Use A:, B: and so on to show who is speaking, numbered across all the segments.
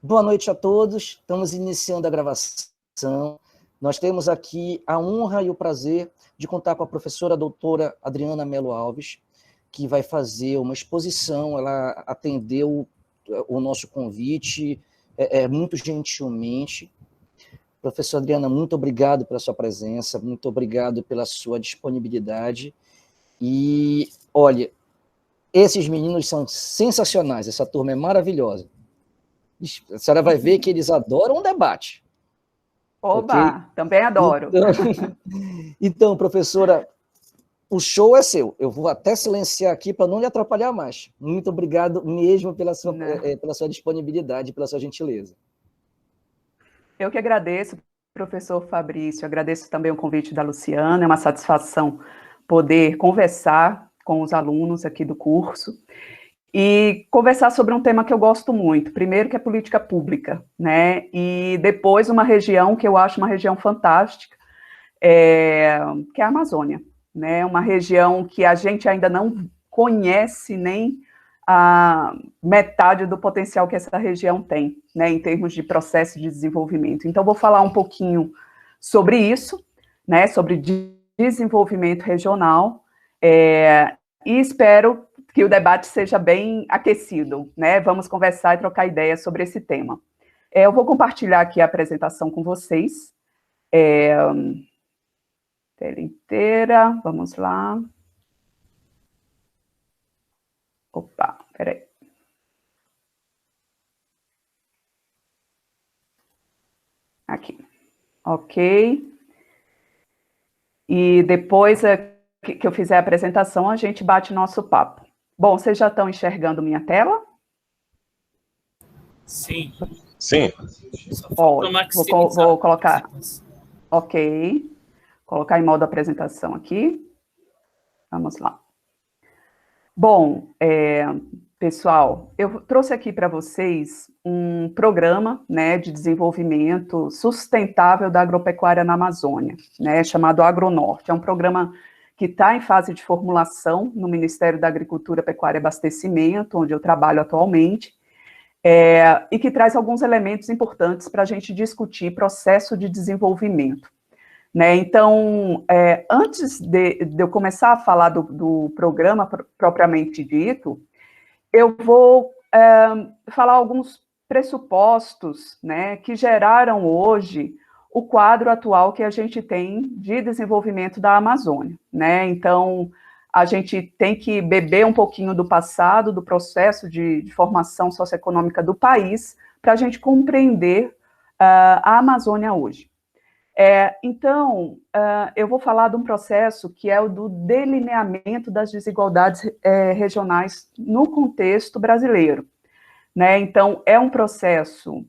A: Boa noite a todos. Estamos iniciando a gravação. Nós temos aqui a honra e o prazer de contar com a professora doutora Adriana Melo Alves, que vai fazer uma exposição. Ela atendeu o nosso convite muito gentilmente. Professora Adriana, muito obrigado pela sua presença, muito obrigado pela sua disponibilidade. E, olha, esses meninos são sensacionais, essa turma é maravilhosa. A senhora vai ver que eles adoram um debate.
B: Oba, okay? Também adoro.
A: Então, professora, o show é seu. Eu vou até silenciar aqui para não lhe atrapalhar mais. Muito obrigado mesmo pela sua disponibilidade, pela sua gentileza.
B: Eu que agradeço, professor Fabrício. Agradeço também o convite da Luciana. É uma satisfação poder conversar com os alunos aqui do curso e conversar sobre um tema que eu gosto muito. Primeiro, que é política pública, né? E depois, uma região que eu acho uma região fantástica, que é a Amazônia, né? Uma região que a gente ainda não conhece nem a metade do potencial que essa região tem, né? Em termos de processo de desenvolvimento. Então, vou falar um pouquinho sobre isso, né? Sobre desenvolvimento regional, e espero que o debate seja bem aquecido, né? Vamos conversar e trocar ideias sobre esse tema. Eu vou compartilhar aqui a apresentação com vocês. Tela inteira, vamos lá. Opa, peraí. Aqui. Ok. E depois que eu fizer a apresentação, a gente bate nosso papo. Bom, vocês já estão enxergando minha tela?
C: Sim.
D: Sim.
B: Vou colocar. Ok. Colocar em modo apresentação aqui. Vamos lá. Bom, pessoal, eu trouxe aqui para vocês um programa, né, de desenvolvimento sustentável da agropecuária na Amazônia, né, chamado AgroNorte. É um programa que está em fase de formulação no Ministério da Agricultura, Pecuária e Abastecimento, onde eu trabalho atualmente, e que traz alguns elementos importantes para a gente discutir processo de desenvolvimento. Né? Então, antes de eu começar a falar do programa propriamente dito, eu vou falar alguns pressupostos, né, que geraram hoje o quadro atual que a gente tem de desenvolvimento da Amazônia, né? Então, a gente tem que beber um pouquinho do passado, do processo de formação socioeconômica do país, para a gente compreender a Amazônia hoje. Então, eu vou falar de um processo que é o do delineamento das desigualdades regionais no contexto brasileiro, né? Então, é um processo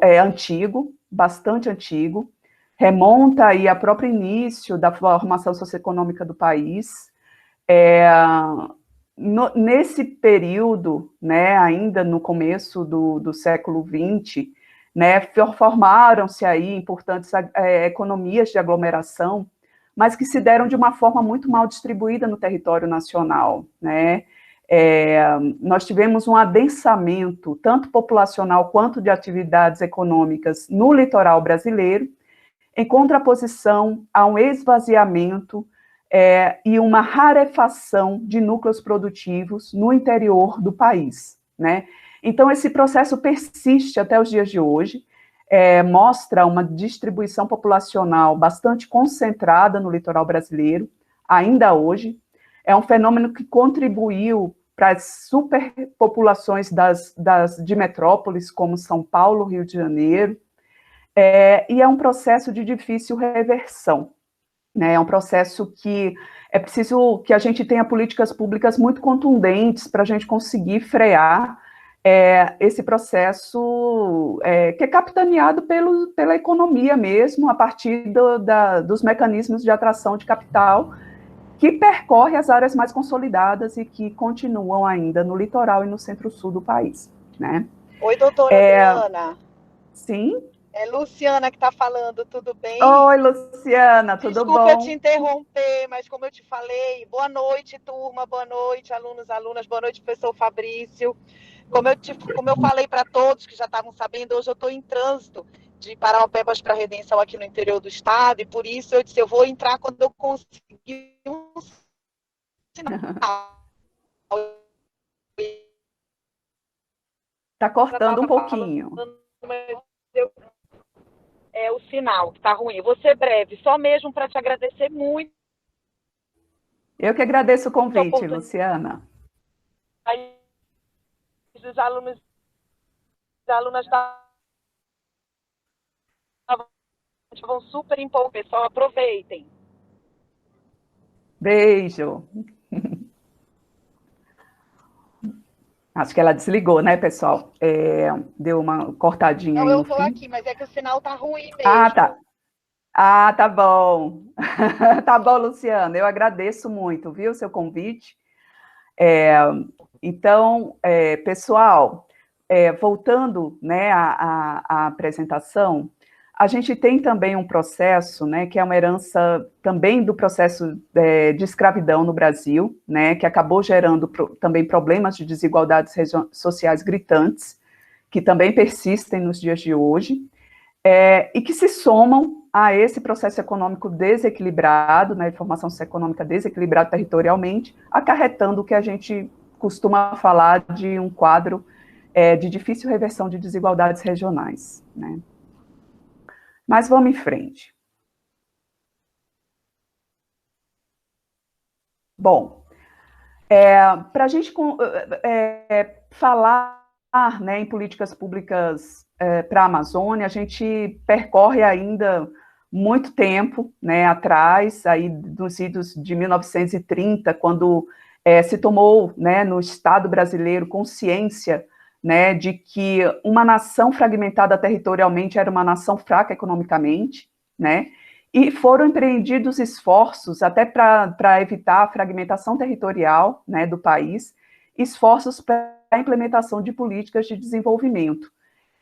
B: antigo, bastante antigo, remonta aí ao próprio início da formação socioeconômica do país. Nesse período, né, ainda no começo do século XX, né, formaram-se aí importantes economias de aglomeração, mas que se deram de uma forma muito mal distribuída no território nacional, né? Nós tivemos um adensamento, tanto populacional quanto de atividades econômicas no litoral brasileiro, em contraposição a um esvaziamento e uma rarefação de núcleos produtivos no interior do país, né? Então, esse processo persiste até os dias de hoje, mostra uma distribuição populacional bastante concentrada no litoral brasileiro, ainda hoje. É um fenômeno que contribuiu para as superpopulações de metrópoles, como São Paulo, Rio de Janeiro, e é um processo de difícil reversão, né? É um processo que é preciso que a gente tenha políticas públicas muito contundentes para a gente conseguir frear esse processo que é capitaneado pela economia mesmo, a partir dos mecanismos de atração de capital, que percorre as áreas mais consolidadas e que continuam ainda no litoral e no centro-sul do país, né?
E: Oi, doutora Adriana.
B: Sim?
E: É Luciana que está falando, tudo bem?
B: Oi, Luciana, tudo bom?
E: Desculpa te interromper, mas como eu te falei, boa noite, turma, boa noite, alunos, alunas, boa noite, professor Fabrício. Como eu falei para todos que já estavam sabendo, hoje eu estou em trânsito de Parauapebas para Redenção aqui no interior do estado, e por isso eu disse, eu vou entrar quando eu conseguir um sinal.
B: Está cortando um pouquinho.
E: É o sinal que está ruim. Eu vou ser breve, só mesmo para te agradecer muito.
B: Eu que agradeço o convite, Luciana.
E: Os alunos e alunas estavam super empolgados, pessoal, aproveitem.
B: Beijo. Acho que ela desligou, né, pessoal? Deu uma cortadinha aí no fim.
E: Não, eu estou aqui, mas é que o sinal está ruim mesmo.
B: Ah, tá. Ah, tá bom. Tá bom, Luciana. Eu agradeço muito, viu, seu convite. Então, pessoal, voltando, né, à apresentação, a gente tem também um processo, né, que é uma herança também do processo de escravidão no Brasil, né, que acabou gerando também problemas de desigualdades sociais gritantes, que também persistem nos dias de hoje, e que se somam a esse processo econômico desequilibrado, né, de formação socioeconômica desequilibrada territorialmente, acarretando o que a gente costuma falar de um quadro de difícil reversão de desigualdades regionais, né. Mas vamos em frente. Bom, para a gente falar, né, em políticas públicas para a Amazônia, a gente percorre ainda muito tempo, né, atrás, aí dos idos de 1930, quando se tomou, né, no Estado brasileiro consciência, né, de que uma nação fragmentada territorialmente era uma nação fraca economicamente, né, e foram empreendidos esforços até para evitar a fragmentação territorial, né, do país, esforços para a implementação de políticas de desenvolvimento.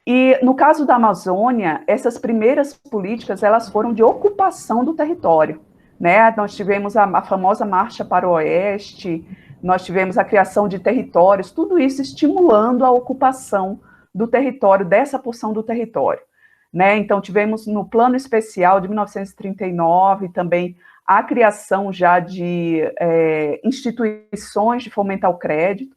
B: E no caso da Amazônia, essas primeiras políticas, elas foram de ocupação do território, né, nós tivemos a famosa Marcha para o Oeste, nós tivemos a criação de territórios, tudo isso estimulando a ocupação do território, dessa porção do território, né? Então, tivemos no Plano Especial de 1939 também a criação já de instituições de fomentar o crédito.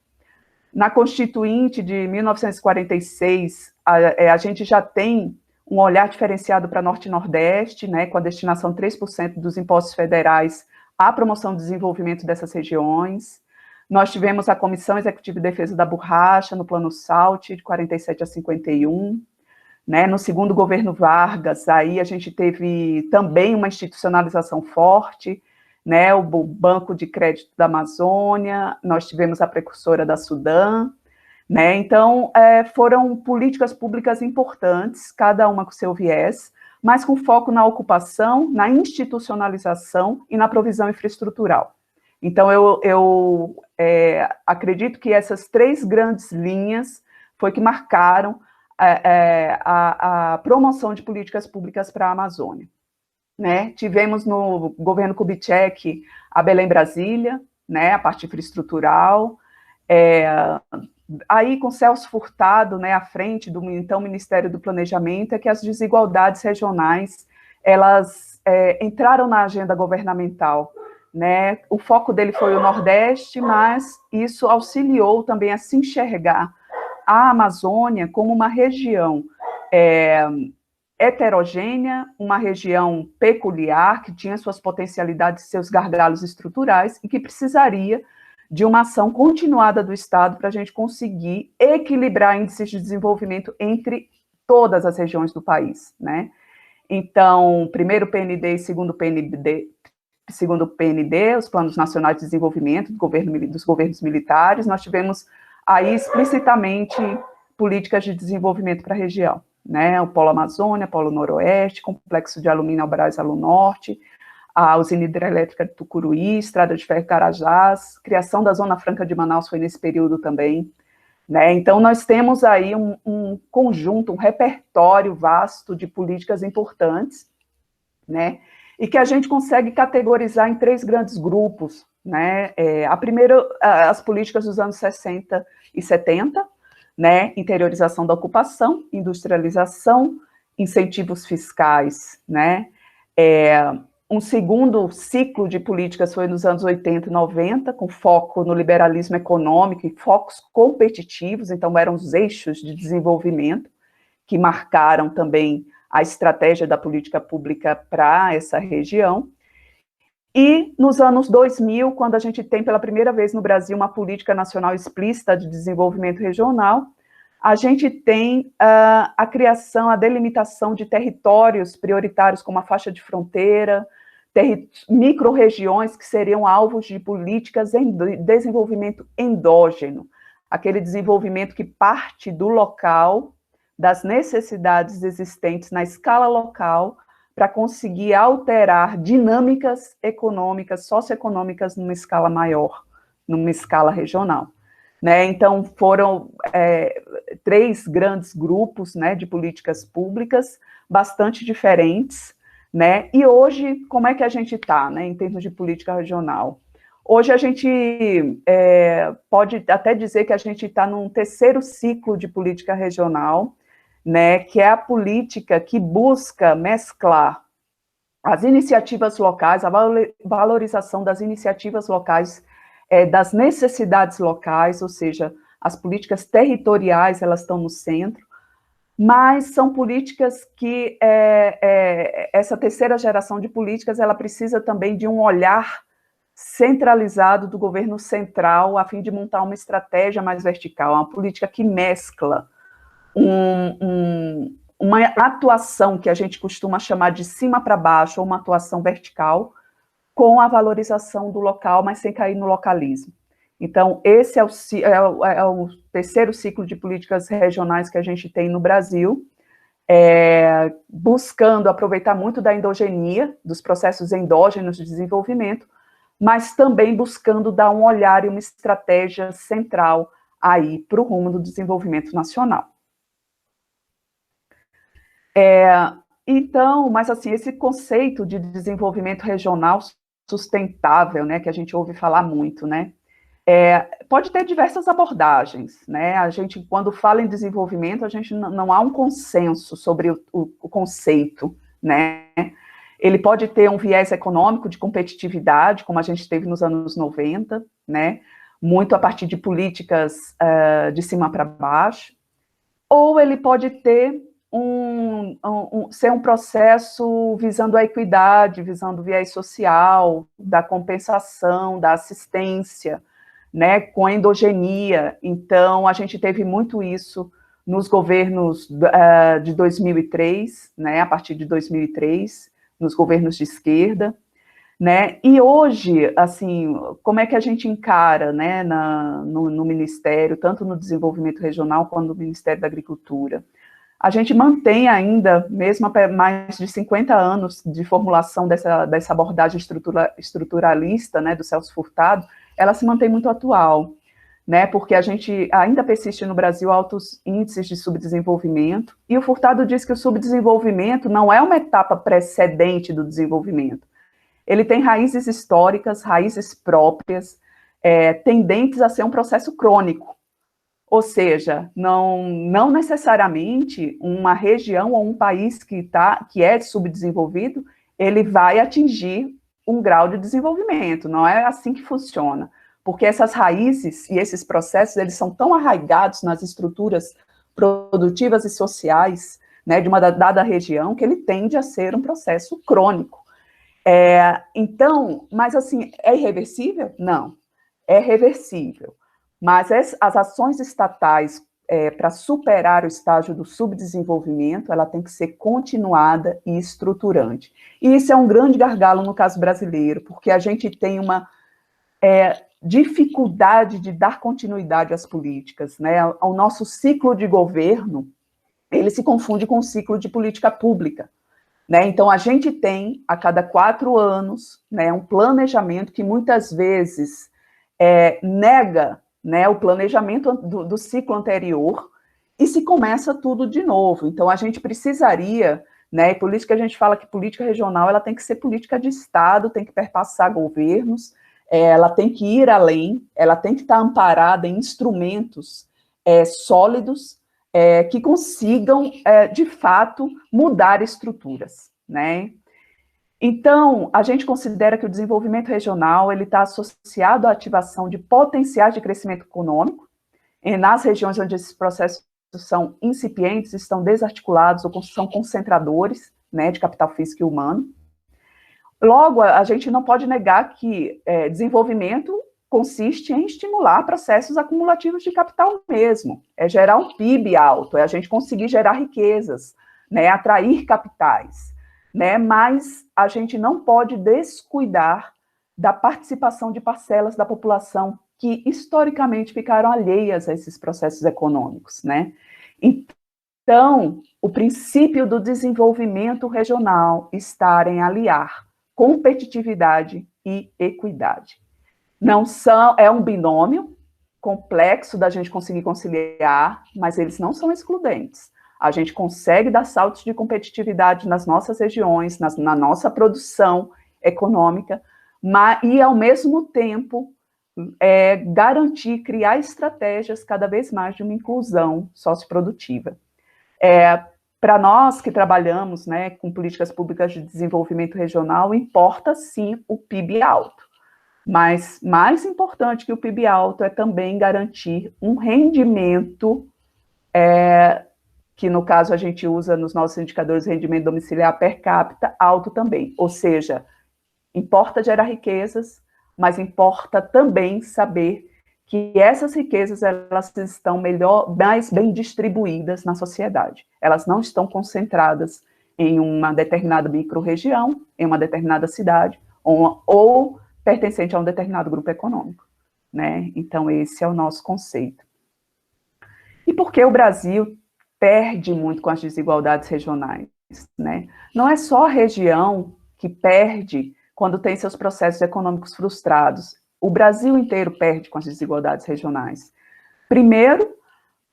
B: Na Constituinte de 1946, a gente já tem um olhar diferenciado para Norte e Nordeste, né, com a destinação de 3% dos impostos federais à promoção do desenvolvimento dessas regiões. Nós tivemos a Comissão Executiva de Defesa da Borracha, no Plano SALT, de 47 a 51. Né? No segundo governo Vargas, aí a gente teve também uma institucionalização forte, né? O Banco de Crédito da Amazônia, nós tivemos a precursora da Sudã, né? Então, foram políticas públicas importantes, cada uma com seu viés, mas com foco na ocupação, na institucionalização e na provisão infraestrutural. Então, eu acredito que essas três grandes linhas foi que marcaram a promoção de políticas públicas para a Amazônia. Né? Tivemos no governo Kubitschek a Belém Brasília, né, a parte infraestrutural, aí com Celso Furtado, né, à frente do então Ministério do Planejamento, é que as desigualdades regionais, elas entraram na agenda governamental, né? O foco dele foi o Nordeste, mas isso auxiliou também a se enxergar a Amazônia como uma região heterogênea, uma região peculiar, que tinha suas potencialidades e seus gargalos estruturais, e que precisaria de uma ação continuada do Estado para a gente conseguir equilibrar índices de desenvolvimento entre todas as regiões do país, né? Então, primeiro PND e segundo PND, os Planos Nacionais de Desenvolvimento dos governos militares, nós tivemos aí explicitamente políticas de desenvolvimento para a região, né? O Polo Amazônia, Polo Noroeste, Complexo de Alumínio Albras Alu Norte, a usina hidrelétrica de Tucuruí, Estrada de Ferro Carajás, criação da Zona Franca de Manaus foi nesse período também, né? Então, nós temos aí um conjunto, um repertório vasto de políticas importantes, né? E que a gente consegue categorizar em três grandes grupos, né? A primeira, as políticas dos anos 60 e 70, né? Interiorização da ocupação, industrialização, incentivos fiscais, né? Um segundo ciclo de políticas foi nos anos 80 e 90, com foco no liberalismo econômico e focos competitivos, então eram os eixos de desenvolvimento que marcaram também a estratégia da política pública para essa região. E nos anos 2000, quando a gente tem pela primeira vez no Brasil uma política nacional explícita de desenvolvimento regional, a gente tem a criação, a delimitação de territórios prioritários como a faixa de fronteira, micro-regiões que seriam alvos de políticas em desenvolvimento endógeno, aquele desenvolvimento que parte do local, das necessidades existentes na escala local, para conseguir alterar dinâmicas econômicas, socioeconômicas numa escala maior, numa escala regional. Né? Então, foram 3 grandes grupos, né, de políticas públicas, bastante diferentes, né? E hoje, como é que a gente está, né, em termos de política regional? Hoje a gente pode até dizer que a gente está num terceiro ciclo de política regional, né, que é a política que busca mesclar as iniciativas locais, a valorização das iniciativas locais, das necessidades locais, ou seja, as políticas territoriais, elas estão no centro, mas são políticas que, essa terceira geração de políticas, ela precisa também de um olhar centralizado do governo central, a fim de montar uma estratégia mais vertical, uma política que mescla uma atuação que a gente costuma chamar de cima para baixo, ou uma atuação vertical, com a valorização do local, mas sem cair no localismo. Então, esse é o terceiro ciclo de políticas regionais que a gente tem no Brasil, buscando aproveitar muito da endogenia, dos processos endógenos de desenvolvimento, mas também buscando dar um olhar e uma estratégia central aí para o rumo do desenvolvimento nacional. Então, mas assim, esse conceito de desenvolvimento regional sustentável, né, que a gente ouve falar muito, né, pode ter diversas abordagens, né, a gente, quando fala em desenvolvimento, a gente não há um consenso sobre o conceito, né, ele pode ter um viés econômico de competitividade, como a gente teve nos anos 90, né, muito a partir de políticas de cima para baixo, ou ele pode ter ser um processo visando a equidade, visando o viés social, da compensação, da assistência, né, com a endogenia. Então, a gente teve muito isso nos governos de 2003, né, a partir de 2003, nos governos de esquerda, né, e hoje, assim, como é que a gente encara, né, no Ministério, tanto no desenvolvimento regional quanto no Ministério da Agricultura? A gente mantém ainda, mesmo há mais de 50 anos de formulação dessa abordagem estruturalista, né, do Celso Furtado, ela se mantém muito atual, né, porque a gente ainda persiste no Brasil altos índices de subdesenvolvimento, e o Furtado diz que o subdesenvolvimento não é uma etapa precedente do desenvolvimento. Ele tem raízes históricas, raízes próprias, tendentes a ser um processo crônico. Ou seja, não necessariamente uma região ou um país que é subdesenvolvido, ele vai atingir um grau de desenvolvimento. Não é assim que funciona. Porque essas raízes e esses processos, eles são tão arraigados nas estruturas produtivas e sociais, né, de uma dada região, que ele tende a ser um processo crônico. Então, mas assim, é irreversível? Não, é reversível. Mas as ações estatais para superar o estágio do subdesenvolvimento, ela tem que ser continuada e estruturante. E isso é um grande gargalo no caso brasileiro, porque a gente tem uma dificuldade de dar continuidade às políticas, né? O nosso ciclo de governo, ele se confunde com o ciclo de política pública, né? Então, a gente tem, a cada 4 anos, né, um planejamento que muitas vezes nega, né, o planejamento do ciclo anterior, e se começa tudo de novo. Então, a gente precisaria, né, e por isso que a gente fala que política regional ela tem que ser política de Estado, tem que perpassar governos, ela tem que ir além, ela tem que estar amparada em instrumentos sólidos, que consigam, de fato, mudar estruturas, né? Então, a gente considera que o desenvolvimento regional ele está associado à ativação de potenciais de crescimento econômico, nas regiões onde esses processos são incipientes, estão desarticulados ou são concentradores, né, de capital físico e humano. Logo, a gente não pode negar que desenvolvimento consiste em estimular processos acumulativos de capital mesmo, é gerar um PIB alto, é a gente conseguir gerar riquezas, né, atrair capitais, né, mas a gente não pode descuidar da participação de parcelas da população que historicamente ficaram alheias a esses processos econômicos, né? Então, o princípio do desenvolvimento regional está em aliar competitividade e equidade. Não são, é um binômio complexo da gente conseguir conciliar, mas eles não são excludentes. A gente consegue dar saltos de competitividade nas nossas regiões, na nossa produção econômica, e, ao mesmo tempo, garantir, criar estratégias cada vez mais de uma inclusão socioprodutiva. Para nós que trabalhamos, né, com políticas públicas de desenvolvimento regional, importa sim o PIB alto, mas mais importante que o PIB alto é também garantir um rendimento, que no caso a gente usa nos nossos indicadores de rendimento domiciliar per capita, alto também, ou seja, importa gerar riquezas, mas importa também saber que essas riquezas elas estão mais bem distribuídas na sociedade. Elas não estão concentradas em uma determinada micro-região, em uma determinada cidade, ou pertencente a um determinado grupo econômico, né? Então, esse é o nosso conceito. E por que o Brasil perde muito com as desigualdades regionais, né? Não é só a região que perde quando tem seus processos econômicos frustrados. O Brasil inteiro perde com as desigualdades regionais. Primeiro,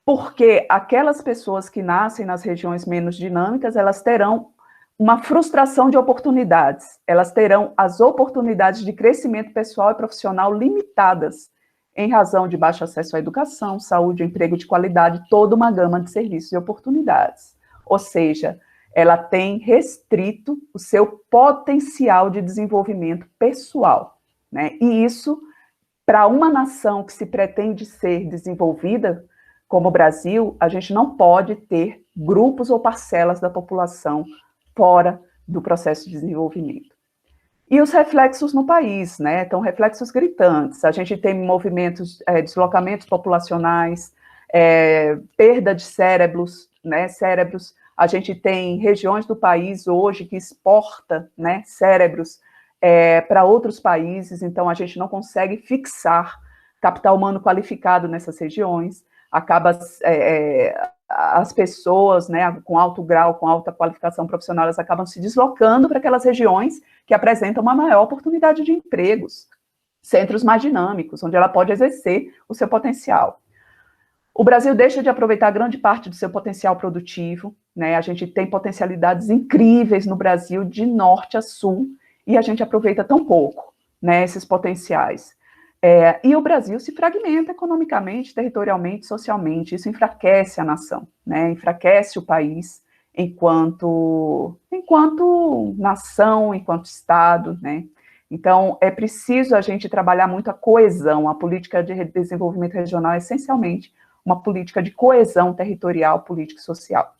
B: porque aquelas pessoas que nascem nas regiões menos dinâmicas, elas terão uma frustração de oportunidades. Elas terão as oportunidades de crescimento pessoal e profissional limitadas, em razão de baixo acesso à educação, saúde, emprego de qualidade, toda uma gama de serviços e oportunidades. Ou seja, ela tem restrito o seu potencial de desenvolvimento pessoal, né? E isso, para uma nação que se pretende ser desenvolvida, como o Brasil, a gente não pode ter grupos ou parcelas da população fora do processo de desenvolvimento. E os reflexos no país, né? Então, reflexos gritantes. A gente tem movimentos, deslocamentos populacionais, perda de cérebros, né? A gente tem regiões do país hoje que exporta, né, cérebros para outros países, então a gente não consegue fixar capital humano qualificado nessas regiões, acaba as pessoas, né, com alto grau, com alta qualificação profissional, elas acabam se deslocando para aquelas regiões que apresentam uma maior oportunidade de empregos, centros mais dinâmicos, onde ela pode exercer o seu potencial. O Brasil deixa de aproveitar grande parte do seu potencial produtivo, né? A gente tem potencialidades incríveis no Brasil, de norte a sul, e a gente aproveita tão pouco, né, esses potenciais. E o Brasil se fragmenta economicamente, territorialmente, socialmente, isso enfraquece a nação, né? Enfraquece o país enquanto nação, enquanto Estado, né? Então, é preciso a gente trabalhar muito a coesão, a política de desenvolvimento regional é essencialmente uma política de coesão territorial, política e social.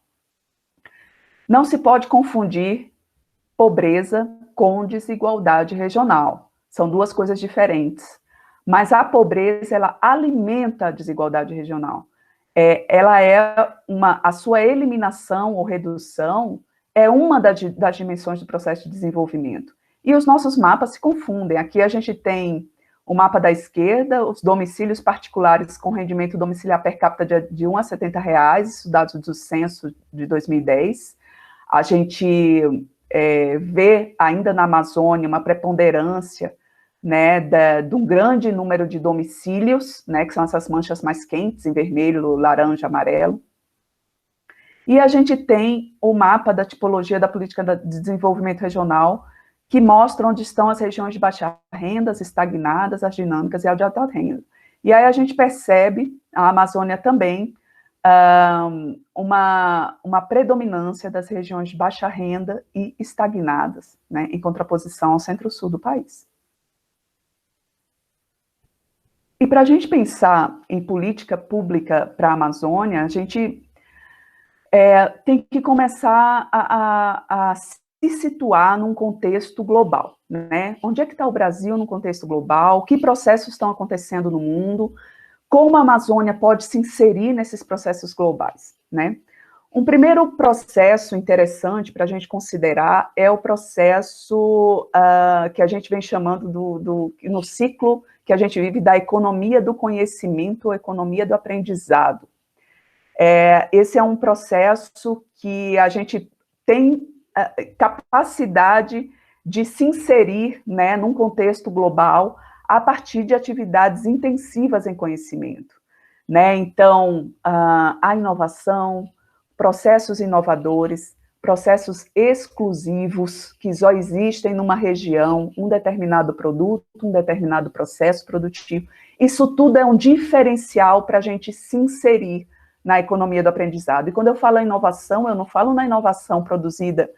B: Não se pode confundir pobreza com desigualdade regional. São duas coisas diferentes. Mas a pobreza, ela alimenta a desigualdade regional. A sua eliminação ou redução é uma das dimensões do processo de desenvolvimento. E os nossos mapas se confundem. Aqui a gente tem o mapa da esquerda, os domicílios particulares com rendimento domiciliar per capita de R$ 1 a R$ 70, isso dados do censo de 2010. A gente vê ainda na Amazônia uma preponderância, né, de um grande número de domicílios, né, que são essas manchas mais quentes, em vermelho, laranja, amarelo. E a gente tem o mapa da tipologia da política de desenvolvimento regional, que mostra onde estão as regiões de baixa renda, as estagnadas, as dinâmicas e as de alta renda. E aí a gente percebe, a Amazônia também, uma predominância das regiões de baixa renda e estagnadas, né, em contraposição ao centro-sul do país. E para a gente pensar em política pública para a Amazônia, a gente tem que começar a se situar num contexto global, né? Onde é que está o Brasil no contexto global? Que processos estão acontecendo no mundo? Como a Amazônia pode se inserir nesses processos globais, né? Um primeiro processo interessante para a gente considerar é o processo que a gente vem chamando no ciclo que a gente vive da economia do conhecimento, ou economia do aprendizado. Esse é um processo que a gente tem capacidade de se inserir, né, num contexto global a partir de atividades intensivas em conhecimento, né? Então, a inovação, processos inovadores, processos exclusivos que só existem numa região, um determinado produto, um determinado processo produtivo, isso tudo é um diferencial para a gente se inserir na economia do aprendizado. E quando eu falo em inovação, eu não falo na inovação produzida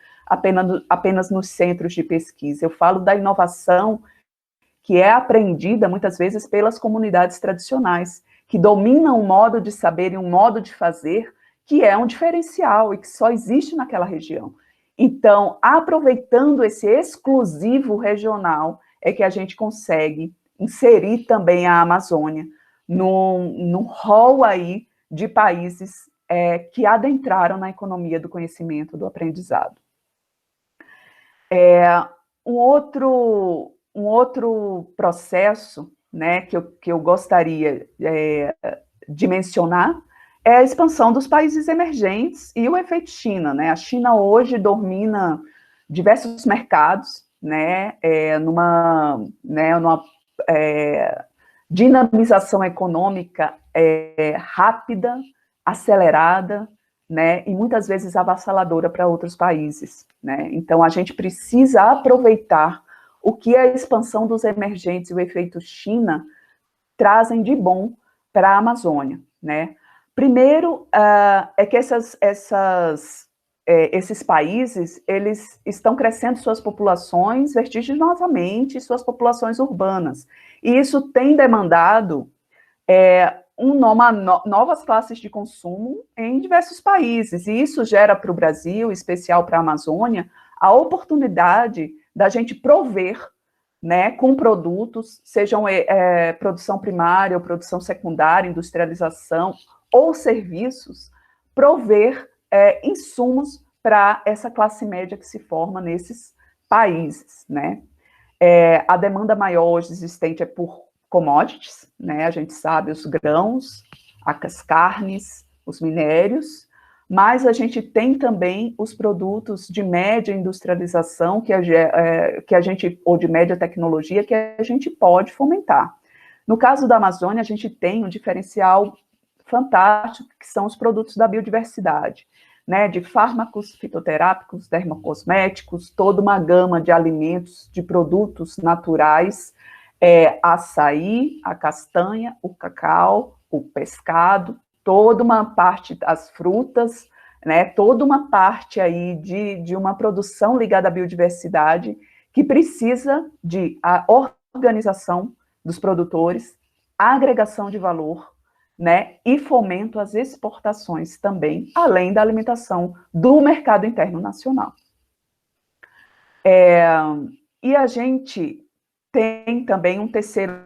B: apenas nos centros de pesquisa, eu falo da inovação que é aprendida, muitas vezes, pelas comunidades tradicionais, que dominam um modo de saber e um modo de fazer que é um diferencial e que só existe naquela região. Então, aproveitando esse exclusivo regional, é que a gente consegue inserir também a Amazônia num rol aí de países que adentraram na economia do conhecimento, do aprendizado. Um outro processo, né, que eu gostaria de mencionar é a expansão dos países emergentes e o efeito China, né? A China hoje domina diversos mercados, né, numa dinamização econômica rápida, acelerada, né, e muitas vezes avassaladora para outros países, né? Então, a gente precisa aproveitar o que a expansão dos emergentes e o efeito China trazem de bom para a Amazônia, né? Primeiro, é que esses países, eles estão crescendo suas populações vertiginosamente, suas populações urbanas, e isso tem demandado novas classes de consumo em diversos países, e isso gera para o Brasil, em especial para a Amazônia, a oportunidade da gente prover, né, com produtos, sejam produção primária ou produção secundária, industrialização ou serviços, prover insumos para essa classe média que se forma nesses países, né? A demanda maior hoje existente é por commodities, né? A gente sabe os grãos, as carnes, os minérios, mas a gente tem também os produtos de média industrialização que a gente, ou de média tecnologia, que a gente pode fomentar. No caso da Amazônia, a gente tem um diferencial fantástico, que são os produtos da biodiversidade, né, de fármacos fitoterápicos, dermocosméticos, toda uma gama de alimentos, de produtos naturais, açaí, a castanha, o cacau, o pescado, toda uma parte das frutas, né, toda uma parte aí de uma produção ligada à biodiversidade que precisa de a organização dos produtores, agregação de valor, né, e fomento às exportações também, além da alimentação do mercado interno nacional. E a gente tem também um terceiro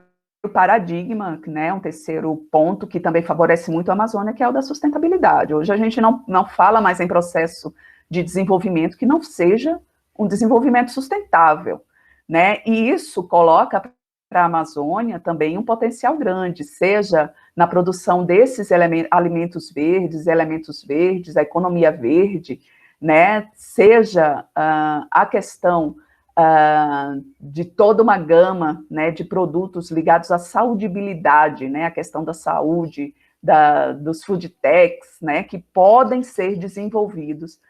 B: paradigma, né, um terceiro ponto que também favorece muito a Amazônia, que é o da sustentabilidade. Hoje a gente não fala mais em processo de desenvolvimento que não seja um desenvolvimento sustentável, né, e isso coloca para a Amazônia também um potencial grande, seja na produção desses alimentos verdes, a economia verde, né, seja a questão de toda uma gama, né, de produtos ligados à saudibilidade, né, a questão da saúde, dos food techs, né, que podem ser desenvolvidos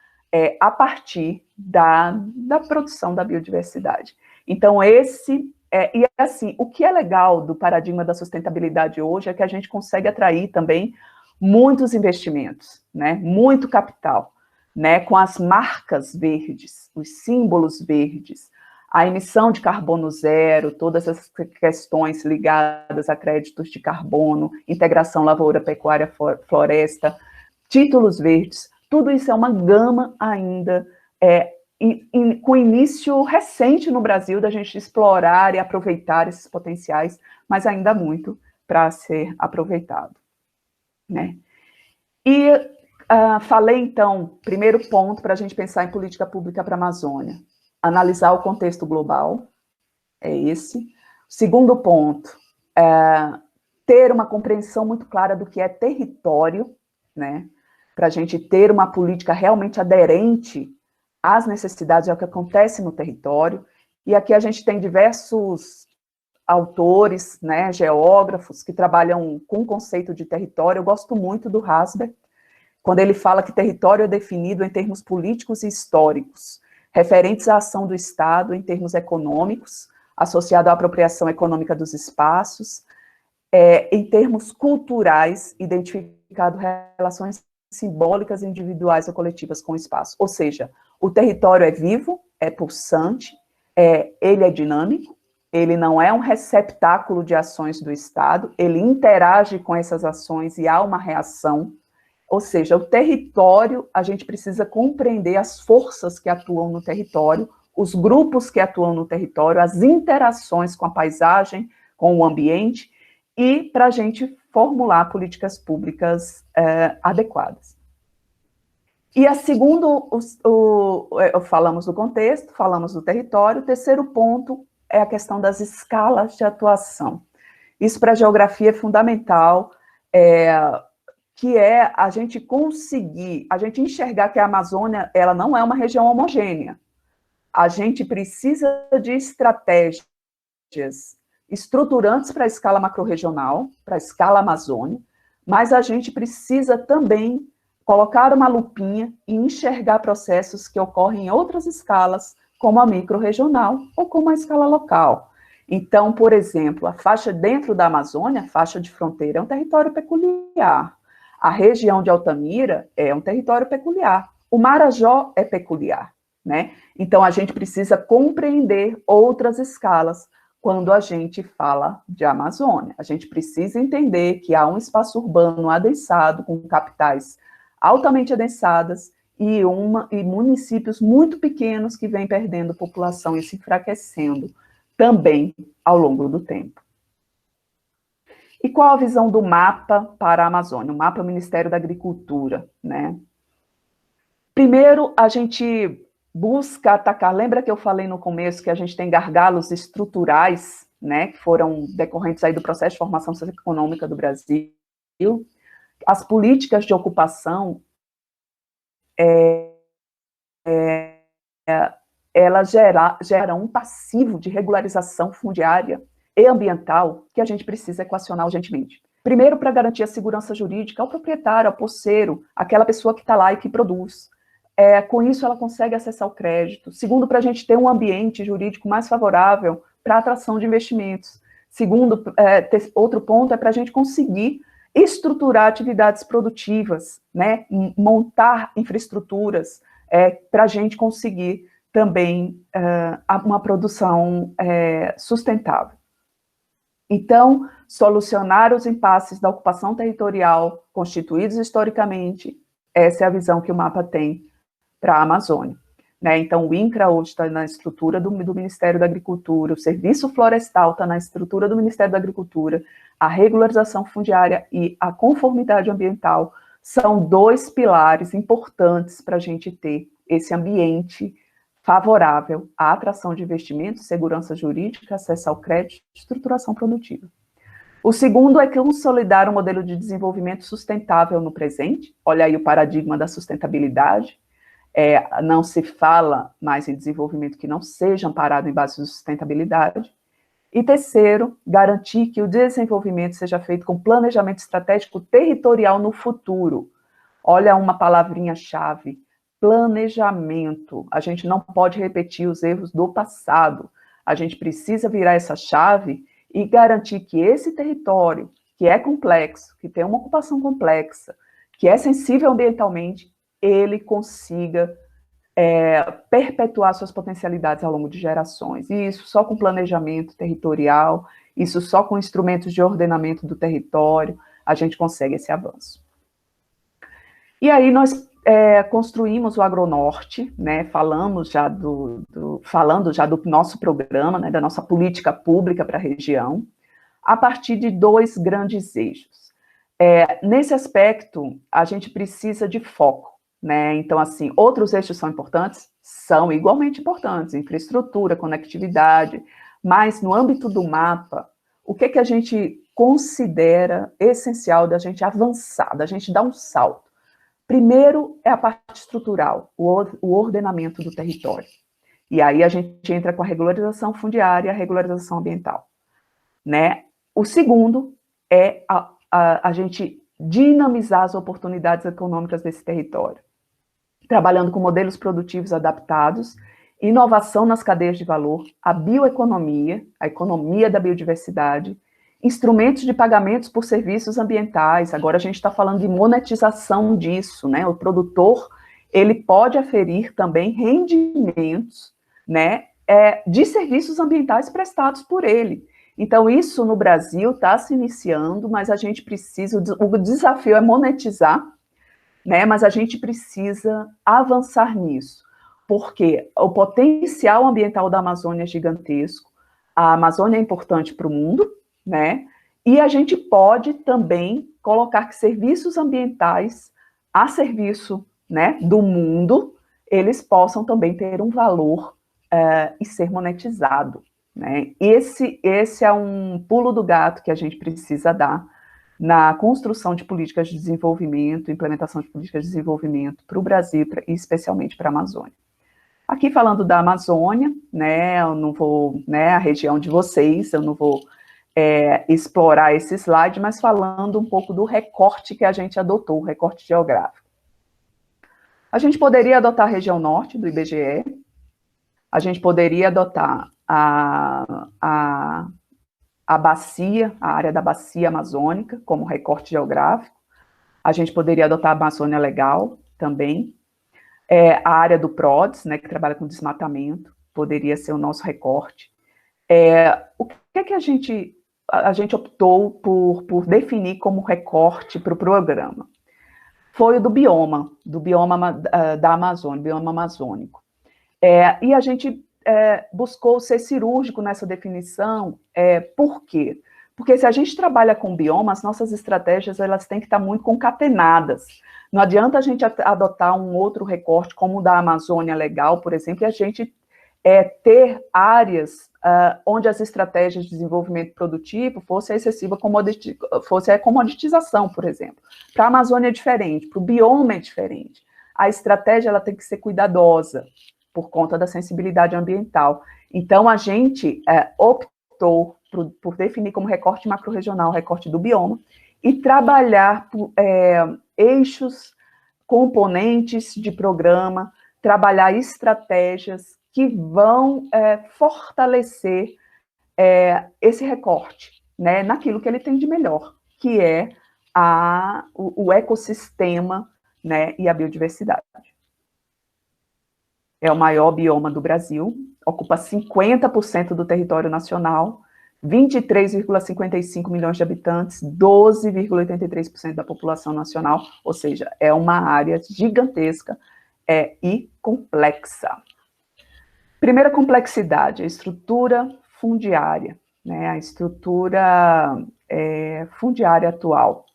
B: a partir da produção da biodiversidade. Então, esse E assim, o que é legal do paradigma da sustentabilidade hoje é que a gente consegue atrair também muitos investimentos, né? Muito capital, né? Com as marcas verdes, os símbolos verdes, a emissão de carbono zero, todas essas questões ligadas a créditos de carbono, integração lavoura, pecuária, floresta, títulos verdes, tudo isso é uma gama ainda com início recente no Brasil da gente explorar e aproveitar esses potenciais, mas ainda há muito para ser aproveitado, né? E falei, então, primeiro ponto para a gente pensar em política pública para a Amazônia, analisar o contexto global, é esse. Segundo ponto, ter uma compreensão muito clara do que é território, né? Para a gente ter uma política realmente aderente às necessidades, ao que acontece no território. E aqui a gente tem diversos autores, né, geógrafos, que trabalham com o conceito de território. Eu gosto muito do Hasber, quando ele fala que território é definido em termos políticos e históricos, referentes à ação do Estado em termos econômicos, associado à apropriação econômica dos espaços, em termos culturais, identificado relações simbólicas, individuais ou coletivas com o espaço. Ou seja, o território é vivo, é pulsante, ele é dinâmico, ele não é um receptáculo de ações do Estado, ele interage com essas ações e há uma reação. Ou seja, o território, a gente precisa compreender as forças que atuam no território, os grupos que atuam no território, as interações com a paisagem, com o ambiente, e para a gente formular políticas públicas adequadas. E a segundo, falamos do contexto, falamos do território, o terceiro ponto é a questão das escalas de atuação. Isso para a geografia é fundamental, que é a gente conseguir, a gente enxergar que a Amazônia, ela não é uma região homogênea. A gente precisa de estratégias estruturantes para a escala macro-regional, para a escala Amazônia, mas a gente precisa também colocar uma lupinha e enxergar processos que ocorrem em outras escalas, como a micro-regional ou como a escala local. Então, por exemplo, a faixa dentro da Amazônia, a faixa de fronteira, é um território peculiar. A região de Altamira é um território peculiar. O Marajó é peculiar, né? Então, a gente precisa compreender outras escalas quando a gente fala de Amazônia. A gente precisa entender que há um espaço urbano adensado, com capitais altamente adensadas, e municípios muito pequenos que vêm perdendo população e se enfraquecendo também ao longo do tempo. E qual a visão do mapa para a Amazônia? O mapa é o Ministério da Agricultura, né? Primeiro, a gente busca atacar, lembra que eu falei no começo que a gente tem gargalos estruturais, né, que foram decorrentes aí do processo de formação socioeconômica do Brasil. As políticas de ocupação, elas geram um passivo de regularização fundiária e ambiental que a gente precisa equacionar urgentemente. Primeiro, para garantir a segurança jurídica ao proprietário, ao posseiro, aquela pessoa que está lá e que produz. Com isso, ela consegue acessar o crédito. Segundo, para a gente ter um ambiente jurídico mais favorável para a atração de investimentos. Segundo, outro ponto é para a gente conseguir estruturar atividades produtivas, né? Montar infraestruturas para a gente conseguir também uma produção sustentável. Então, solucionar os impasses da ocupação territorial constituídos historicamente, essa é a visão que o mapa tem para a Amazônia, né? Então, o INCRA hoje está na estrutura do Ministério da Agricultura, o Serviço Florestal está na estrutura do Ministério da Agricultura, a regularização fundiária e a conformidade ambiental são dois pilares importantes para a gente ter esse ambiente favorável à atração de investimentos, segurança jurídica, acesso ao crédito, estruturação produtiva. O segundo é consolidar um modelo de desenvolvimento sustentável no presente. Olha aí o paradigma da sustentabilidade. Não se fala mais em desenvolvimento que não seja amparado em base de sustentabilidade. E terceiro, garantir que o desenvolvimento seja feito com planejamento estratégico territorial no futuro. Olha uma palavrinha-chave, planejamento. A gente não pode repetir os erros do passado. A gente precisa virar essa chave e garantir que esse território, que é complexo, que tem uma ocupação complexa, que é sensível ambientalmente, ele consiga perpetuar suas potencialidades ao longo de gerações. E isso só com planejamento territorial, isso só com instrumentos de ordenamento do território, a gente consegue esse avanço. E aí nós construímos o AgroNorte, né, falando já do nosso programa, né, da nossa política pública para a região, a partir de 2 grandes eixos. Nesse aspecto, a gente precisa de foco, né? Então, assim, outros eixos são importantes? São igualmente importantes, infraestrutura, conectividade, mas no âmbito do mapa, o que a gente considera essencial da gente avançar, da gente dar um salto? Primeiro é a parte estrutural, o ordenamento do território. E aí a gente entra com a regularização fundiária e a regularização ambiental, né? O segundo é a gente dinamizar as oportunidades econômicas desse território, trabalhando com modelos produtivos adaptados, inovação nas cadeias de valor, a bioeconomia, a economia da biodiversidade, instrumentos de pagamentos por serviços ambientais. Agora a gente está falando de monetização disso, né? O produtor, ele pode aferir também rendimentos, né, de serviços ambientais prestados por ele. Então, isso no Brasil está se iniciando, mas a gente precisa, o desafio é monetizar, né, mas a gente precisa avançar nisso, porque o potencial ambiental da Amazônia é gigantesco, a Amazônia é importante para o mundo, né, e a gente pode também colocar que serviços ambientais a serviço, né, do mundo, eles possam também ter um valor e ser monetizado, né. Esse é um pulo do gato que a gente precisa dar na construção de políticas de desenvolvimento, implementação de políticas de desenvolvimento para o Brasil e especialmente para a Amazônia. Aqui falando da Amazônia, né, eu não vou, né, a região de vocês, eu não vou explorar esse slide, mas falando um pouco do recorte que a gente adotou, o recorte geográfico. A gente poderia adotar a região norte do IBGE, a gente poderia adotar a bacia, a área da bacia amazônica, como recorte geográfico. A gente poderia adotar a Amazônia Legal também. A área do PRODES, né, que trabalha com desmatamento, poderia ser o nosso recorte. O que a gente optou por definir como recorte para o programa? Foi o do bioma da Amazônia, bioma amazônico. E a gente buscou ser cirúrgico nessa definição. Por quê? Porque se a gente trabalha com bioma, as nossas estratégias elas têm que estar muito concatenadas. Não adianta a gente adotar um outro recorte, como o da Amazônia Legal, por exemplo, e a gente ter áreas onde as estratégias de desenvolvimento produtivo fosse a comoditização, por exemplo. Para a Amazônia é diferente, para o bioma é diferente. A estratégia ela tem que ser cuidadosa, por conta da sensibilidade ambiental. Então, a gente optou por definir como recorte macro-regional, recorte do bioma, e trabalhar eixos, componentes de programa, trabalhar estratégias que vão fortalecer esse recorte, né, naquilo que ele tem de melhor, que é o ecossistema, né, e a biodiversidade. É o maior bioma do Brasil, ocupa 50% do território nacional, 23,55 milhões de habitantes, 12,83% da população nacional, ou seja, é uma área gigantesca e complexa. Primeira complexidade, a estrutura fundiária, né, a estrutura fundiária atual.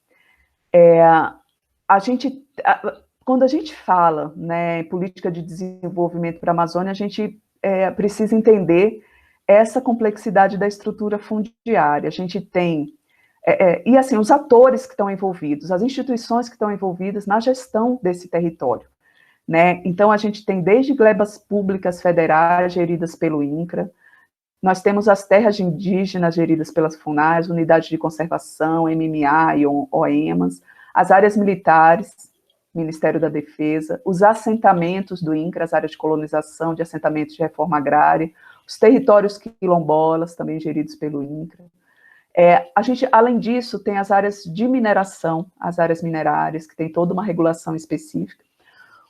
B: Quando a gente fala, né, em política de desenvolvimento para a Amazônia, a gente precisa entender essa complexidade da estrutura fundiária. A gente tem, e assim, os atores que estão envolvidos, as instituições que estão envolvidas na gestão desse território, né? Então, a gente tem desde glebas públicas federais geridas pelo INCRA, nós temos as terras indígenas geridas pelas FUNAIs, unidades de conservação, MMA e OEMAS, as áreas militares, Ministério da Defesa, os assentamentos do INCRA, as áreas de colonização, de assentamentos de reforma agrária, os territórios quilombolas, também geridos pelo INCRA. A gente, além disso, tem as áreas de mineração, as áreas minerárias, que tem toda uma regulação específica.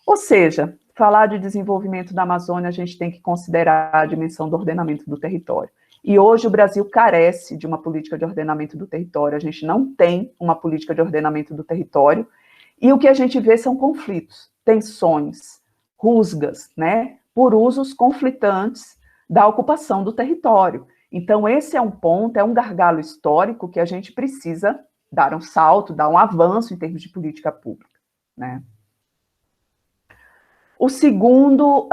B: Ou seja, falar de desenvolvimento da Amazônia, a gente tem que considerar a dimensão do ordenamento do território. E hoje o Brasil carece de uma política de ordenamento do território, a gente não tem uma política de ordenamento do território, e o que a gente vê são conflitos, tensões, rusgas, né, por usos conflitantes da ocupação do território. Então, esse é um ponto, é um gargalo histórico que a gente precisa dar um salto, dar um avanço em termos de política pública, né. O segundo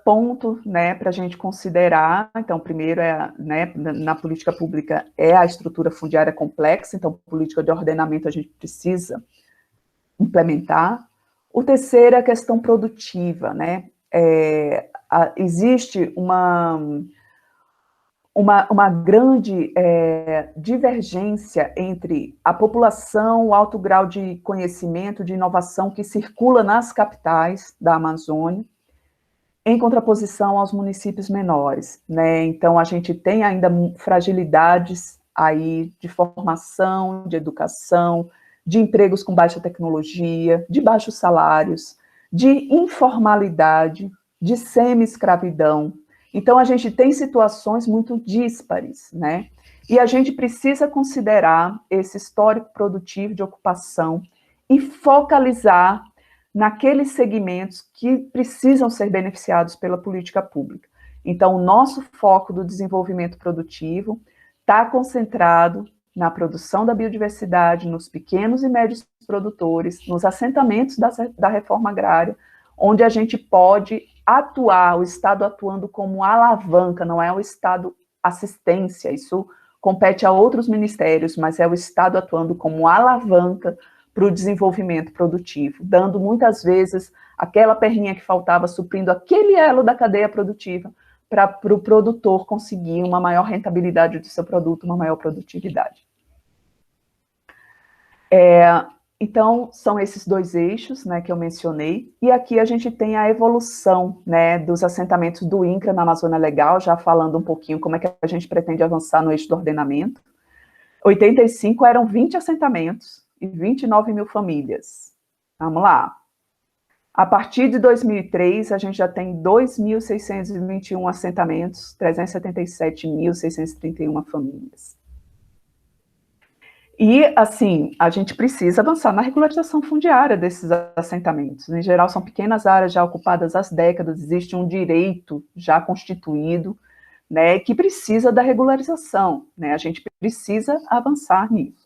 B: ponto, né, para a gente considerar, então, primeiro né, na política pública é a estrutura fundiária complexa, então, política de ordenamento a gente precisa implementar. O terceiro é a questão produtiva, né, existe uma grande divergência entre a população, o alto grau de conhecimento, de inovação que circula nas capitais da Amazônia, em contraposição aos municípios menores, né? Então, a gente tem ainda fragilidades aí de formação, de educação, de empregos com baixa tecnologia, de baixos salários, de informalidade, de semi-escravidão. Então, a gente tem situações muito díspares, né? E a gente precisa considerar esse histórico produtivo de ocupação e focalizar naqueles segmentos que precisam ser beneficiados pela política pública. Então, o nosso foco do desenvolvimento produtivo está concentrado na produção da biodiversidade, nos pequenos e médios produtores, nos assentamentos da reforma agrária, onde a gente pode atuar, o Estado atuando como alavanca, não é o Estado assistência, isso compete a outros ministérios, mas é o Estado atuando como alavanca para o desenvolvimento produtivo, dando muitas vezes aquela perninha que faltava, suprindo aquele elo da cadeia produtiva, para o produtor conseguir uma maior rentabilidade do seu produto, uma maior produtividade. Então, são esses dois eixos, né, que eu mencionei, e aqui a gente tem a evolução, né, dos assentamentos do INCRA na Amazônia Legal, já falando um pouquinho como é que a gente pretende avançar no eixo do ordenamento. 85 eram 20 assentamentos e 29 mil famílias. Vamos lá. A partir de 2003, a gente já tem 2.621 assentamentos, 377.631 famílias. E, assim, a gente precisa avançar na regularização fundiária desses assentamentos. Em geral, são pequenas áreas já ocupadas há décadas, existe um direito já constituído, né, que precisa da regularização, né, a gente precisa avançar nisso.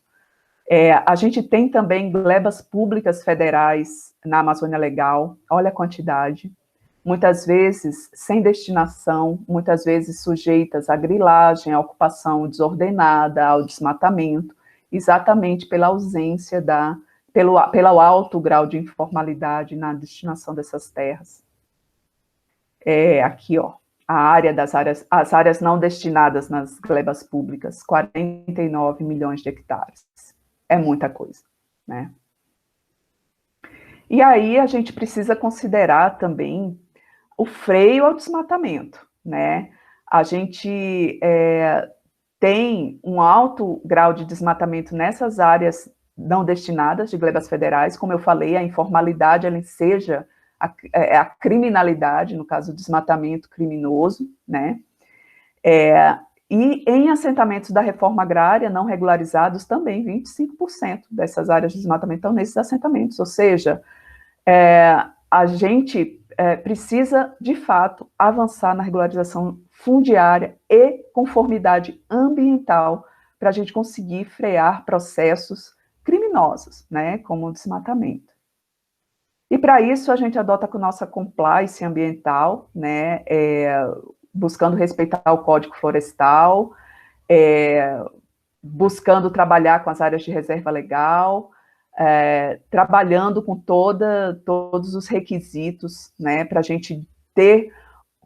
B: A gente tem também glebas públicas federais na Amazônia Legal, olha a quantidade, muitas vezes sem destinação, muitas vezes sujeitas à grilagem, à ocupação desordenada, ao desmatamento, exatamente pela ausência pelo alto grau de informalidade na destinação dessas terras. Aqui, ó, as áreas não destinadas nas glebas públicas, 49 milhões de hectares. É muita coisa, né? E aí a gente precisa considerar também o freio ao desmatamento, né? A gente tem um alto grau de desmatamento nessas áreas não destinadas de glebas federais, como eu falei, a informalidade, ela enseja a criminalidade, no caso, o desmatamento criminoso, né? E em assentamentos da reforma agrária não regularizados, também 25% dessas áreas de desmatamento estão nesses assentamentos, ou seja, a gente precisa, de fato, avançar na regularização fundiária e conformidade ambiental para a gente conseguir frear processos criminosos, né, como o desmatamento. E para isso a gente adota com nossa compliance ambiental, né, buscando respeitar o Código Florestal, buscando trabalhar com as áreas de reserva legal, trabalhando com todos os requisitos, né, para a gente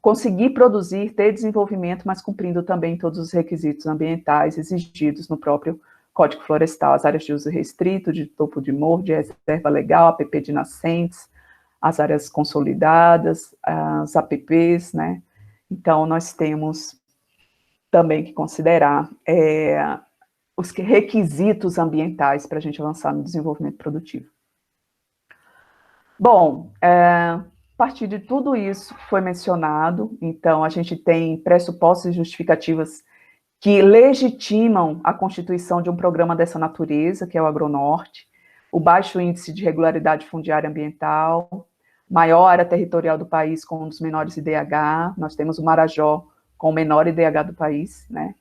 B: conseguir produzir, ter desenvolvimento, mas cumprindo também todos os requisitos ambientais exigidos no próprio Código Florestal, as áreas de uso restrito, de topo de morro, de reserva legal, APP de nascentes, as áreas consolidadas, as APPs, né? Então, nós temos também que considerar os requisitos ambientais para a gente avançar no desenvolvimento produtivo. Bom, a partir de tudo isso que foi mencionado, então, a gente tem pressupostos e justificativas que legitimam a constituição de um programa dessa natureza, que é o AgroNorte, o baixo índice de regularidade fundiária ambiental, maior área territorial do país com um dos menores IDH, nós temos o Marajó com o menor IDH do país, né?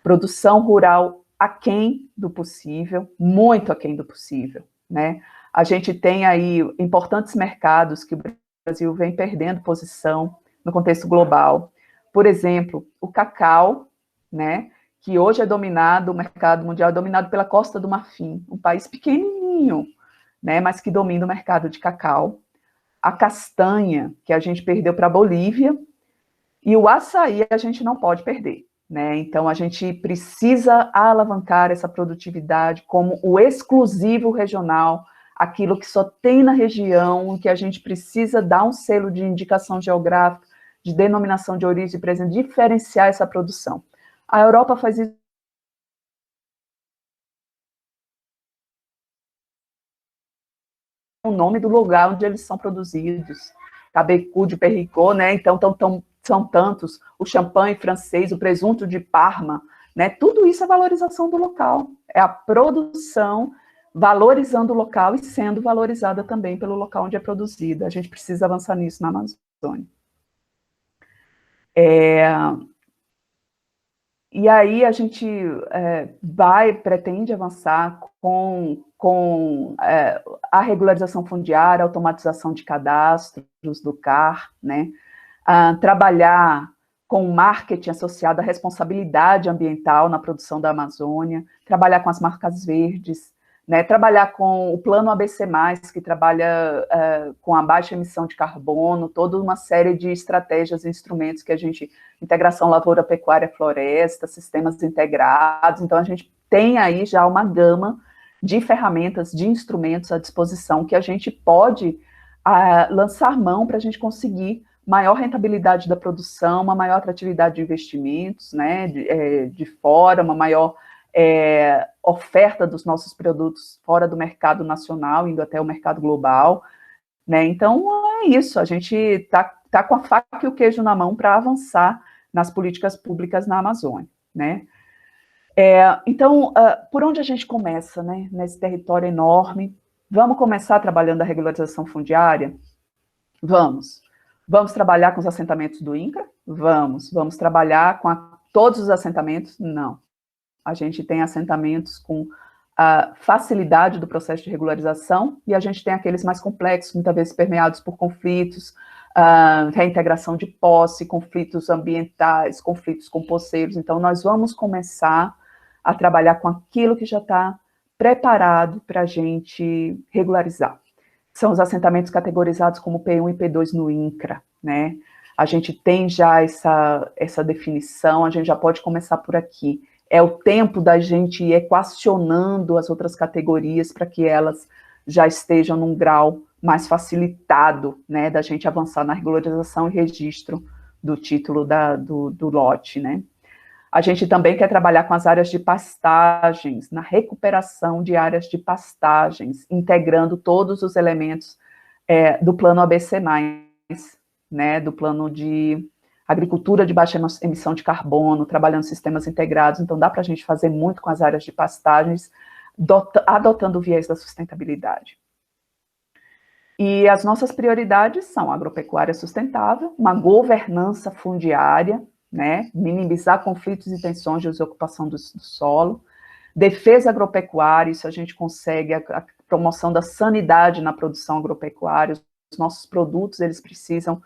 B: Produção rural aquém do possível, muito aquém do possível, né? A gente tem aí importantes mercados que o Brasil vem perdendo posição no contexto global. Por exemplo, o cacau, né, que hoje é dominado, o mercado mundial é dominado pela Costa do Marfim, um país pequenininho, né, mas que domina o mercado de cacau. A castanha, que a gente perdeu para a Bolívia, e o açaí a gente não pode perder, né? Então, a gente precisa alavancar essa produtividade como o exclusivo regional, aquilo que só tem na região, que a gente precisa dar um selo de indicação geográfica, de denominação de origem e presença, diferenciar essa produção. A Europa faz isso o nome do lugar onde eles são produzidos. Cabecu de Perricot, né? Então, são tantos. O champanhe francês, o presunto de Parma, né? Tudo isso é valorização do local. É a produção valorizando o local e sendo valorizada também pelo local onde é produzida. A gente precisa avançar nisso na Amazônia. E aí a gente pretende avançar com a regularização fundiária, automatização de cadastros do CAR, né? Trabalhar com marketing associado à responsabilidade ambiental na produção da Amazônia, trabalhar com as marcas verdes, né? Trabalhar com o plano ABC+, que trabalha com a baixa emissão de carbono, toda uma série de estratégias e instrumentos que a gente... Integração lavoura, pecuária, floresta, sistemas integrados. Então, a gente tem aí já uma gama de ferramentas, de instrumentos à disposição que a gente pode lançar mão para a gente conseguir maior rentabilidade da produção, uma maior atratividade de investimentos, né, de fora, uma maior oferta dos nossos produtos fora do mercado nacional, indo até o mercado global, né? Então, é isso, a gente está com a faca e o queijo na mão para avançar nas políticas públicas na Amazônia, né? Então, por onde a gente começa, né, nesse território enorme? Vamos começar trabalhando a regularização fundiária? Vamos. Vamos trabalhar com os assentamentos do INCRA? Vamos. Vamos trabalhar com todos os assentamentos? Não. A gente tem assentamentos com a facilidade do processo de regularização e a gente tem aqueles mais complexos, muitas vezes permeados por conflitos, reintegração de posse, conflitos ambientais, conflitos com poceiros. Então, nós vamos começar a trabalhar com aquilo que já está preparado para a gente regularizar. São os assentamentos categorizados como P1 e P2 no INCRA, né? A gente tem já essa definição, a gente já pode começar por aqui. É o tempo da gente ir equacionando as outras categorias para que elas já estejam num grau mais facilitado, né, da gente avançar na regularização e registro do título do lote, né. A gente também quer trabalhar com as áreas de pastagens, na recuperação de áreas de pastagens, integrando todos os elementos do plano ABC+, né, do plano de agricultura de baixa emissão de carbono, trabalhando sistemas integrados. Então, dá para a gente fazer muito com as áreas de pastagens, adotando o viés da sustentabilidade. E as nossas prioridades são agropecuária sustentável, uma governança fundiária, né, minimizar conflitos e tensões de ocupação do solo, defesa agropecuária, isso a gente consegue, a promoção da sanidade na produção agropecuária, os nossos produtos, eles precisam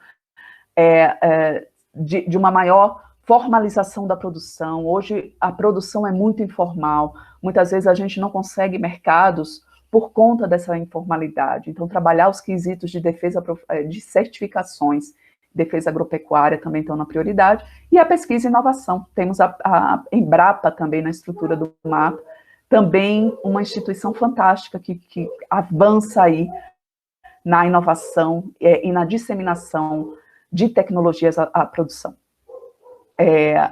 B: de uma maior formalização da produção. Hoje a produção é muito informal, muitas vezes a gente não consegue mercados por conta dessa informalidade. Então, trabalhar os quesitos de defesa, de certificações, defesa agropecuária também estão na prioridade, e a pesquisa e inovação. Temos a Embrapa também na estrutura do mapa, também uma instituição fantástica que avança aí na inovação e na disseminação de tecnologias à produção.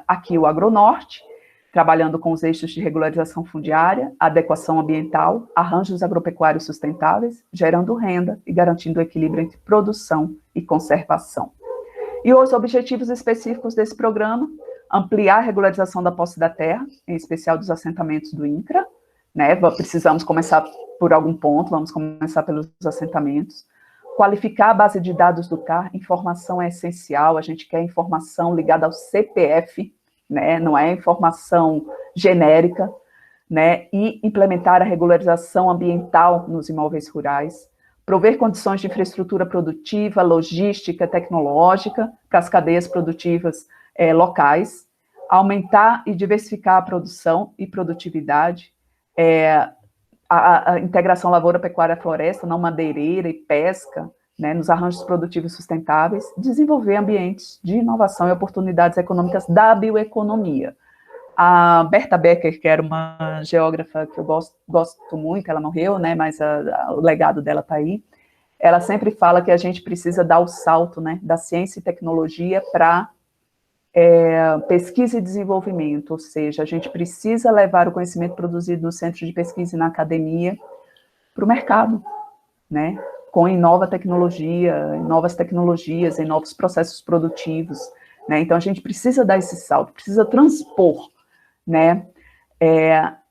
B: aqui o Agronorte, trabalhando com os eixos de regularização fundiária, adequação ambiental, arranjos agropecuários sustentáveis, gerando renda e garantindo o equilíbrio entre produção e conservação. E os objetivos específicos desse programa: ampliar a regularização da posse da terra, em especial dos assentamentos do INCRA, né? Precisamos começar por algum ponto, vamos começar pelos assentamentos. Qualificar a base de dados do CAR, informação é essencial, a gente quer informação ligada ao CPF, né? Não é informação genérica, né? E implementar a regularização ambiental nos imóveis rurais, prover condições de infraestrutura produtiva, logística, tecnológica para as cadeias produtivas locais, aumentar e diversificar a produção e produtividade, a integração lavoura, pecuária, floresta, não madeireira e pesca, né, nos arranjos produtivos sustentáveis, desenvolver ambientes de inovação e oportunidades econômicas da bioeconomia. A Berta Becker, que era uma geógrafa que eu gosto muito, ela morreu, né, mas o legado dela está aí, ela sempre fala que a gente precisa dar o salto, né, da ciência e tecnologia para pesquisa e desenvolvimento, ou seja, a gente precisa levar o conhecimento produzido no centro de pesquisa e na academia para o mercado, né, com novas tecnologias, em novos processos produtivos, né, então a gente precisa dar esse salto, precisa transpor, né,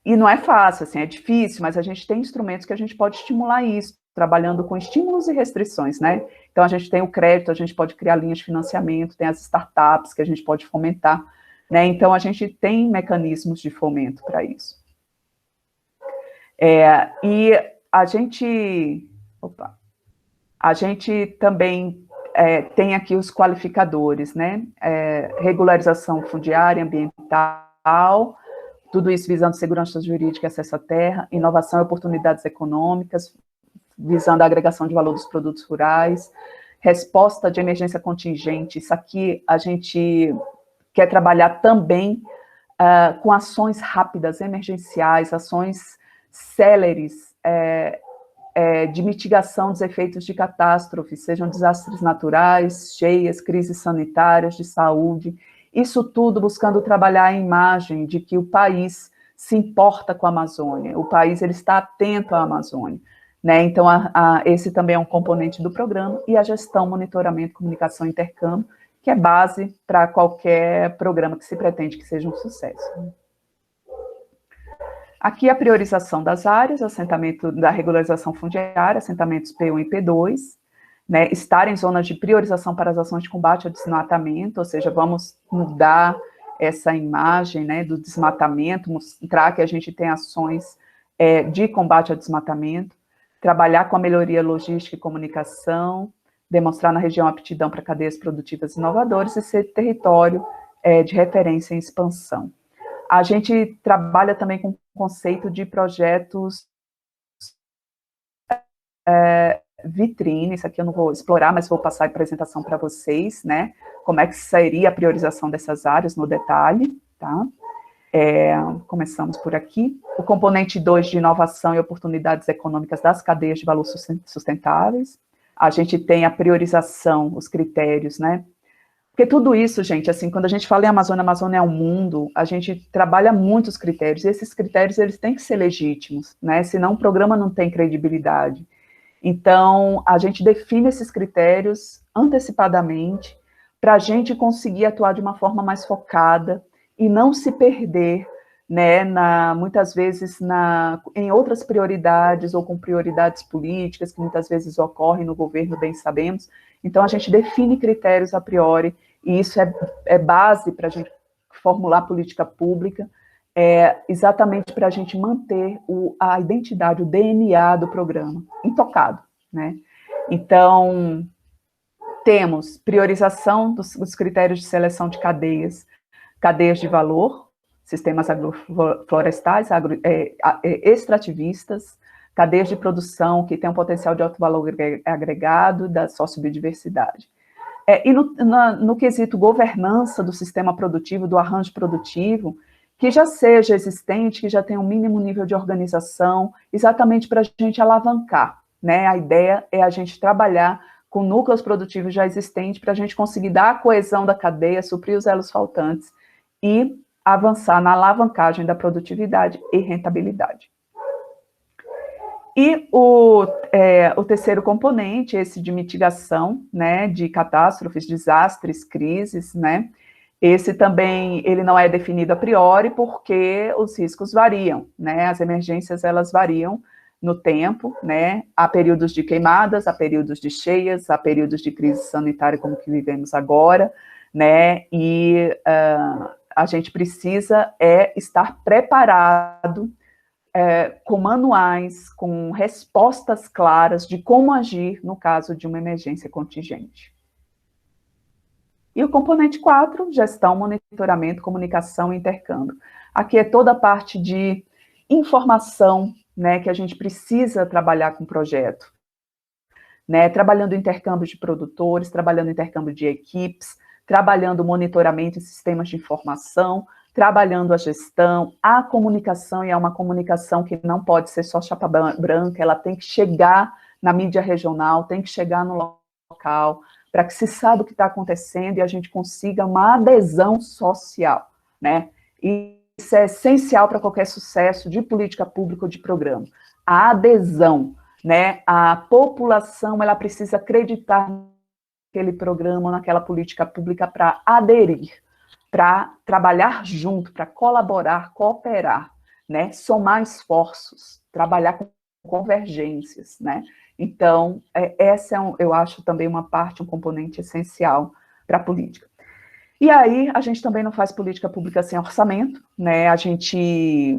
B: e não é fácil, assim, é difícil, mas a gente tem instrumentos que a gente pode estimular isso, trabalhando com estímulos e restrições, né? Então, a gente tem o crédito, a gente pode criar linhas de financiamento, tem as startups que a gente pode fomentar, né? Então, a gente tem mecanismos de fomento para isso. E a gente também tem aqui os qualificadores, né? Regularização fundiária, ambiental, tudo isso visando segurança jurídica e acesso à terra, inovação e oportunidades econômicas, visando a agregação de valor dos produtos rurais, resposta de emergência contingente. Isso aqui a gente quer trabalhar também com ações rápidas, emergenciais, ações céleres, de mitigação dos efeitos de catástrofe, sejam desastres naturais, cheias, crises sanitárias, de saúde, isso tudo buscando trabalhar a imagem de que o país se importa com a Amazônia, o país ele está atento à Amazônia, né? Então, esse também é um componente do programa, e a gestão, monitoramento, comunicação e intercâmbio, que é base para qualquer programa que se pretende que seja um sucesso. Aqui a priorização das áreas, assentamento da regularização fundiária, assentamentos P1 e P2, né, estar em zonas de priorização para as ações de combate ao desmatamento, ou seja, vamos mudar essa imagem, né, do desmatamento, mostrar que a gente tem ações de combate ao desmatamento, trabalhar com a melhoria logística e comunicação, demonstrar na região aptidão para cadeias produtivas inovadoras e ser território de referência em expansão. A gente trabalha também com o conceito de projetos vitrine, isso aqui eu não vou explorar, mas vou passar a apresentação para vocês, né, como é que seria a priorização dessas áreas no detalhe, tá? Começamos por aqui. O componente 2 de inovação e oportunidades econômicas das cadeias de valor sustentáveis. A gente tem a priorização, os critérios, né? Porque tudo isso, gente, assim, quando a gente fala em Amazônia, Amazônia é um mundo, a gente trabalha muitos critérios, e esses critérios, eles têm que ser legítimos, né? Senão o programa não tem credibilidade. Então, a gente define esses critérios antecipadamente para a gente conseguir atuar de uma forma mais focada e não se perder, né, muitas vezes em outras prioridades ou com prioridades políticas que muitas vezes ocorrem no governo, bem sabemos. Então, a gente define critérios a priori, e isso é base para a gente formular política pública, exatamente para a gente manter a identidade, o DNA do programa intocado, né? Então, temos priorização dos critérios de seleção de cadeias de valor, sistemas agroflorestais, extrativistas, cadeias de produção que têm um potencial de alto valor agregado, da sociobiodiversidade. E no quesito governança do sistema produtivo, do arranjo produtivo, que já seja existente, que já tenha um mínimo nível de organização, exatamente para a gente alavancar, né? A ideia é a gente trabalhar com núcleos produtivos já existentes, para a gente conseguir dar a coesão da cadeia, suprir os elos faltantes e avançar na alavancagem da produtividade e rentabilidade. E o terceiro componente, esse de mitigação, né, de catástrofes, desastres, crises, né, esse também, ele não é definido a priori porque os riscos variam, né, as emergências, elas variam no tempo, né, há períodos de queimadas, há períodos de cheias, há períodos de crise sanitária como que vivemos agora, né, e a gente precisa estar preparado com manuais, com respostas claras de como agir no caso de uma emergência contingente. E o componente 4, gestão, monitoramento, comunicação e intercâmbio. Aqui é toda a parte de informação, né, que a gente precisa trabalhar com o projeto. Né, trabalhando intercâmbio de produtores, trabalhando intercâmbio de equipes, trabalhando monitoramento e sistemas de informação, trabalhando a gestão, a comunicação, e é uma comunicação que não pode ser só chapa branca, ela tem que chegar na mídia regional, tem que chegar no local, para que se saiba o que está acontecendo e a gente consiga uma adesão social, né? E isso é essencial para qualquer sucesso de política pública ou de programa. A adesão, né? A população, ela precisa acreditar naquele programa, naquela política pública para aderir, para trabalhar junto, para colaborar, cooperar, né? Somar esforços, trabalhar com convergências, né? Então, essa eu acho também uma parte, um componente essencial para a política. E aí, a gente também não faz política pública sem orçamento, né? A gente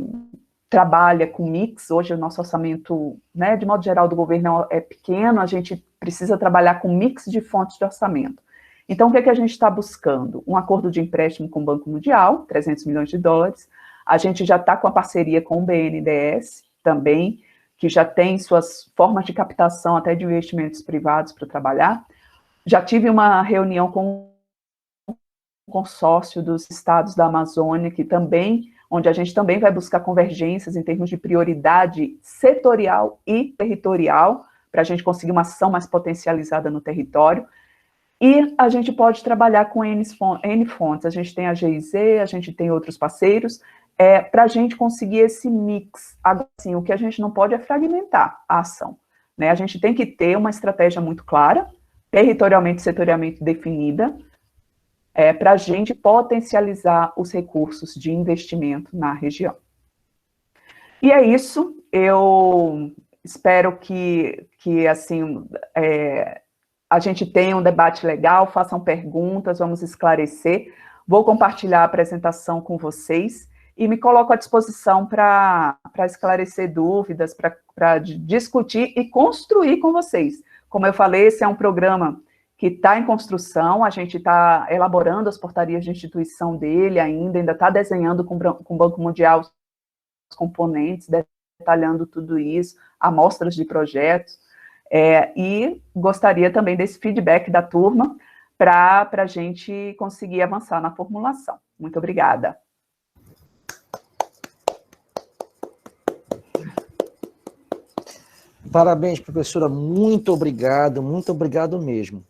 B: trabalha com mix, hoje o nosso orçamento, né, de modo geral, do governo é pequeno, a gente precisa trabalhar com mix de fontes de orçamento. Então, o que é que a gente está buscando? Um acordo de empréstimo com o Banco Mundial, 300 milhões de dólares, a gente já está com a parceria com o BNDES também, que já tem suas formas de captação até de investimentos privados para trabalhar. Já tive uma reunião com o consórcio dos estados da Amazônia, que também, onde a gente também vai buscar convergências em termos de prioridade setorial e territorial, para a gente conseguir uma ação mais potencializada no território. E a gente pode trabalhar com N fontes, a gente tem a GIZ, a gente tem outros parceiros, para a gente conseguir esse mix. Agora, assim, o que a gente não pode é fragmentar a ação, né? A gente tem que ter uma estratégia muito clara, territorialmente, setorialmente definida, para a gente potencializar os recursos de investimento na região. E é isso, eu espero que assim, a gente tenha um debate legal, façam perguntas, vamos esclarecer. Vou compartilhar a apresentação com vocês e me coloco à disposição para esclarecer dúvidas, para discutir e construir com vocês. Como eu falei, esse é um programa que está em construção, a gente está elaborando as portarias de instituição dele ainda está desenhando com o Banco Mundial os componentes, detalhando tudo isso, amostras de projetos, e gostaria também desse feedback da turma para a gente conseguir avançar na formulação. Muito obrigada.
A: Parabéns, professora, muito obrigado mesmo.